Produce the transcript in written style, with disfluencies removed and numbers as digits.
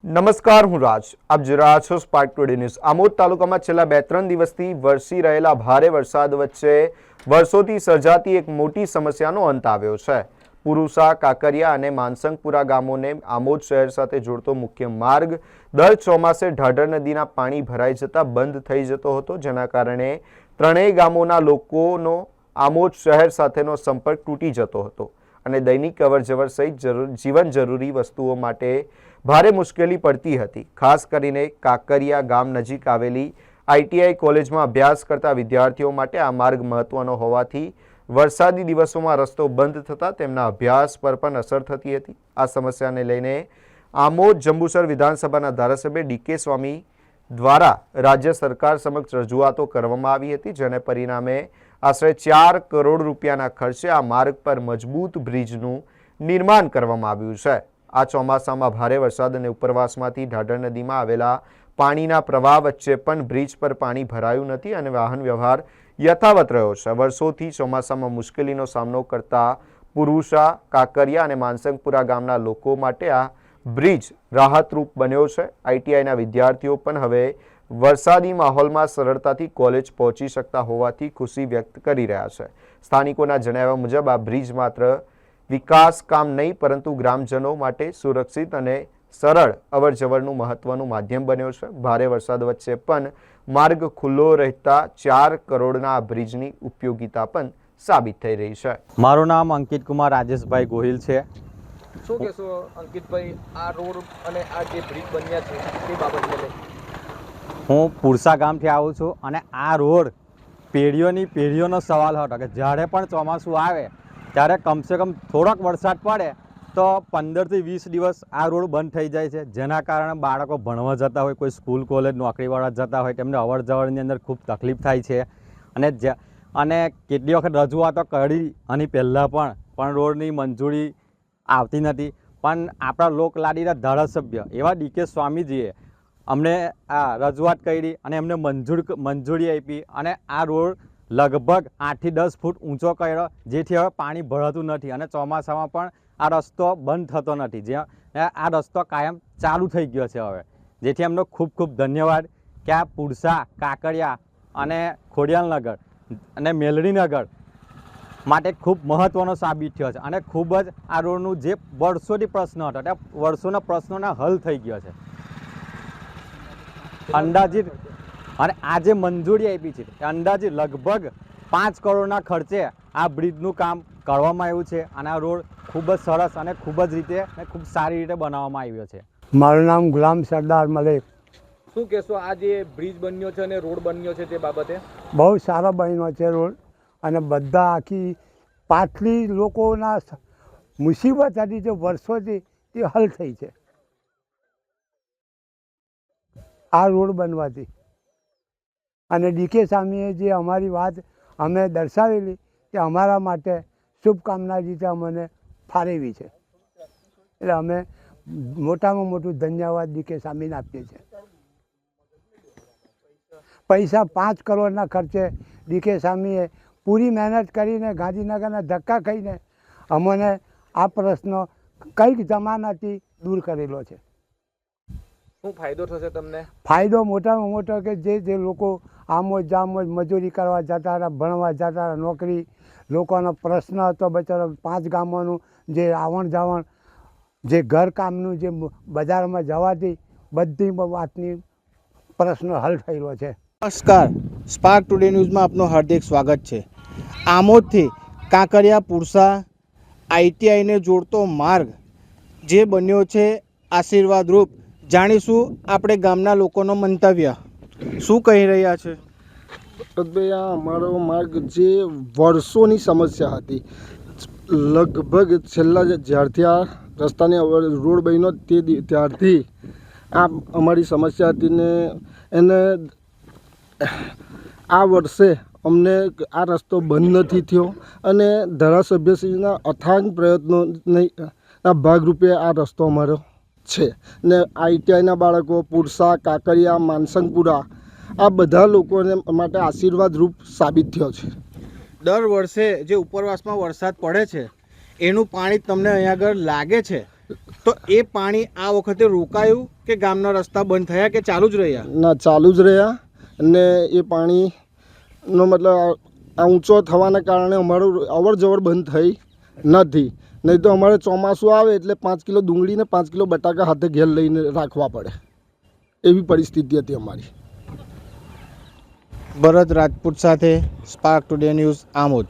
નમસ્કાર, હું રાજ. આપ જોઈ રહ્યા છો સ્પાર્ક ટુડે ન્યૂઝ. આમોદ તાલુકામાં છેલ્લા 2-3 દિવસથી વરસી રહેલા ભારે વરસાદ વચ્ચે વર્ષોથી સર્જાતી એક મોટી સમસ્યાનો અંત આવ્યો છે. પુરુષા, કાકરિયા અને માનસંગપુરા ગામોને આમોદ શહેર સાથે જોડતો મુખ્ય માર્ગ દર ચોમાસે ઢાઢર નદીના પાણી ભરાઈ જતા બંધ થઈ જતો હતો, જેના કારણે ત્રણેય ગામોના લોકોનો આમોદ શહેર સાથેનો સંપર્ક તૂટી જતો હતો અને દૈનિક અવરજવર સહિત જીવન જરૂરી વસ્તુઓ માટે ભારે મુશ્કેલી પડતી હતી. ખાસ કરીને કાકરિયા ગામ નજીક આવેલી ITI કોલેજમાં અભ્યાસ કરતા વિદ્યાર્થીઓ માટે આ માર્ગ મહત્વનો હોવાથી વરસાદી દિવસોમાં રસ્તો બંધ થતાં તેમના અભ્યાસ પર પણ અસર થતી હતી. આ સમસ્યાને લઈને આમોદ જંબુસર વિધાનસભાના ધારાસભ્ય DK સ્વામી દ્વારા રાજ્ય સરકાર સમક્ષ રજૂઆતો કરવામાં આવી હતી, જેને પરિણામે આશરે 4 કરોડ રૂપિયાના ખર્ચે આ માર્ગ પર મજબૂત બ્રિજનું નિર્માણ કરવામાં આવ્યું છે. આ ચોમાસામાં ભારે વરસાદ અને ઉપરવાસમાંથી ઢાઢર નદીમાં આવેલા પાણીના પ્રવાહ વચ્ચે પણ બ્રિજ પર પાણી ભરાયું નથી અને વાહન વ્યવહાર યથાવત રહ્યો છે. વર્ષોથી ચોમાસામાં મુશ્કેલીનો સામનો કરતા પુરુષા, કાકરિયા અને માનસંગપુરા ગામના લોકો માટે આ બ્રિજ રાહતરૂપ બન્યો છે. ITIના વિદ્યાર્થીઓ પણ હવે વરસાદી માહોલમાં સરળતાથી કોલેજ પહોંચી શકતા હોવાથી ખુશી વ્યક્ત કરી રહ્યા છે. સ્થાનિકોના જણાવ્યા મુજબ આ બ્રિજ માત્ર વિકાસ કામ નહીં પરંતુ ગ્રામજનો માટે સુરક્ષિત અને સરળ અવરજવરનું મહત્વનું માધ્યમ બન્યો છે. ભારે વરસાદ વચ્ચે પણ માર્ગ ખુલ્લો રહેતા 4 કરોડના આ બ્રિજની ઉપયોગિતા પણ સાબિત થઈ રહી છે. મારું નામ અંકિત કુમાર રાજેશભાઈ ગોહિલ છે. શું કહેશો અંકિતભાઈ, આ રોડ અને આ જે બ્રિજ બન્યા છે તે બાબતને લઈ? હું પુરસા ગામથી આવું છું અને આ રોડ પેઢીઓનો સવાલ હતો કે જ્યારે પણ ચોમાસું આવે ત્યારે કમસે કમ થોડોક વરસાદ પડે તો 15 થી 20 દિવસ આ રોડ બંધ થઈ જાય છે, જેના કારણે બાળકો ભણવા જતા હોય, કોઈ સ્કૂલ કોલેજ નોકરીવાળા જતા હોય, તેમને અવર જવરની અંદર ખૂબ તકલીફ થાય છે. અને કેટલી વખત રજૂઆતો કરી આની પહેલાં પણ રોડની મંજૂરી આવતી નથી. પણ આપણા લોકલાડીના ધારાસભ્ય એવા DK સ્વામીજીએ અમને આ રજૂઆત કરી અને એમને મંજૂરી આપી અને આ રોડ લગભગ 8 થી 10 ફૂટ ઊંચો કર્યો, જેથી હવે પાણી ભરાતું નથી અને ચોમાસામાં પણ આ રસ્તો બંધ થતો નથી. જ્યાં આ રસ્તો કાયમ ચાલુ થઈ ગયો છે હવે, જેથી એમનો ખૂબ ખૂબ ધન્યવાદ કે આ પુરસા, કાકરિયા અને ખોડિયાલનગર અને મેલડીનગર માટે ખૂબ મહત્ત્વનો સાબિત થયો છે અને ખૂબ જ આ રોડનું જે વર્ષોથી પ્રશ્ન હતો તે વર્ષોના પ્રશ્નોના હલ થઈ ગયો છે અંદાજિત. અને આ જે મંજૂરી આપી છે એ અંદાજે લગભગ 5 કરોડના ખર્ચે આ બ્રિજનું કામ કરવામાં આવ્યું છે અને આ રોડ ખૂબ જ સરસ અને ખૂબ જ રીતે અને ખૂબ સારી રીતે બનાવવામાં આવ્યો છે. મારું નામ ગુલામ સરદાર મલિક. શું કહેશો, આ જે બ્રિજ બન્યો છે અને રોડ બન્યો છે તે બાબતે? બહુ સારો બન્યો છે રોડ અને બધા આખી પાછલી લોકોના મુસીબત હતી જે વર્ષોથી તે હલ થઈ છે આ રોડ બનવાથી. અને DK સ્વામીએ જે અમારી વાત અમે દર્શાવેલી કે અમારા માટે શુભકામના રીતે અમને ફાળવી છે, એટલે અમે મોટામાં મોટું ધન્યવાદ DK સ્વામીને આપીએ છીએ. પૈસા 5 કરોડના ખર્ચે DK સ્વામીએ પૂરી મહેનત કરીને ગાંધીનગરના ધક્કા ખાઈને અમને આ પ્રશ્ન કઈક જમાનાથી દૂર કરેલો છે. શું ફાયદો થશે તમને? ફાયદો મોટામાં મોટો કે જે લોકો આમોદ જામોદ મજૂરી કરવા જતા હતા, ભણવા જતા હતા, નોકરી, લોકોનો પ્રશ્ન હતો બચારો 5 ગામોનું જે આવણ જાવણ, જે ઘરકામનું, જે બજારમાં જવાથી બધી વાતની પ્રશ્ન હલ થયેલો છે. નમસ્કાર, સ્પાર્ક ટુડે ન્યૂઝમાં આપનું હાર્દિક સ્વાગત છે. આમોદથી કાંકરિયા પુરસા ITIને જોડતો માર્ગ જે બન્યો છે આશીર્વાદરૂપ. જાણીશું આપણે ગામના લોકોનો મંતવ્ય. શું કહી રહ્યા છે? ભાઈ, આ અમારો માર્ગ જે વર્ષોની સમસ્યા હતી, લગભગ છેલ્લા જ્યારથી આ રસ્તાને રોડ બન્યો ત્યારથી આ અમારી સમસ્યા હતી ને એને આ વર્ષે અમને આ રસ્તો બંધ નથી થયો અને ધારાસભ્યશ્રીના અથાગ પ્રયત્નોના ભાગરૂપે આ રસ્તો અમારો છે ને ITIના બાળકો, પુરસા, કાકરિયા, માનસંગપુરા, આ બધા લોકોને માટે આશીર્વાદ રૂપ સાબિત થયો છે. દર વર્ષે જે ઉપરવાસમાં વરસાદ પડે છે એનું પાણી તમને અહીંયા આગળ લાગે છે તો એ પાણી આ વખતે રોકાયું કે ગામના રસ્તા બંધ થયા કે ચાલુ જ રહ્યા? ના, ચાલુ જ રહ્યા. અને એ પાણીનો મતલબ આ ઊંચો થવાના કારણે અમારું અવર જવર બંધ થઈ નથી. નહીં તો અમારે ચોમાસું આવે એટલે 5 કિલો ડુંગળી ને 5 કિલો બટાકા હાથે ઘેર લઈને રાખવા પડે, એવી પરિસ્થિતિ હતી અમારી. ભરત રાજપૂત સાથે સ્પાર્ક ટુડે ન્યૂઝ આમોદ.